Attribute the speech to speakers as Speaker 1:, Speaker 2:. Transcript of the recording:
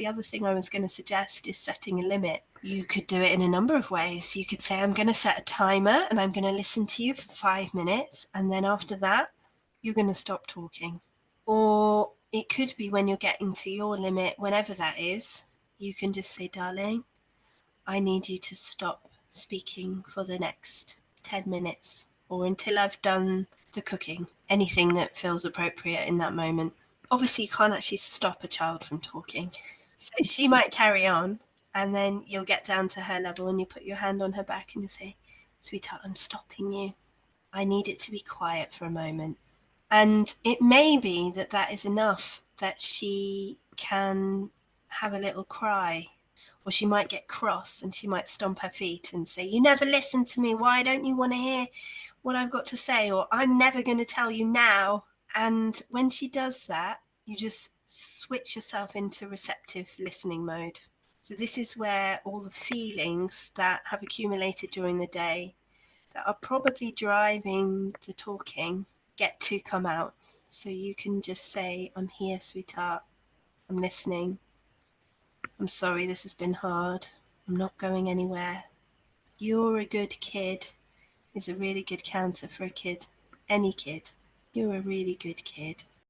Speaker 1: The other thing I was going to suggest is setting a limit. You could do it in a number of ways. You could say, I'm going to set a timer and I'm going to listen to you for 5 minutes. And then after that, you're going to stop talking. Or it could be when you're getting to your limit, whenever that is, you can just say, darling, I need you to stop speaking for the next 10 minutes or until I've done the cooking, anything that feels appropriate in that moment. Obviously, you can't actually stop a child from talking. So she might carry on, and then you'll get down to her level and you put your hand on her back and you say, sweetheart, I'm stopping you. I need it to be quiet for a moment. And it may be that that is enough, that she can have a little cry, or she might get cross and she might stomp her feet and say, you never listen to me. Why don't you want to hear what I've got to say? Or I'm never going to tell you now. And when she does that, you just switch yourself into receptive listening mode. So this is where all the feelings that have accumulated during the day that are probably driving the talking get to come out. So you can just say, I'm here, sweetheart. I'm listening. I'm sorry this has been hard. I'm not going anywhere. You're a good kid is a really good counter for a kid. Any kid. You're a really good kid.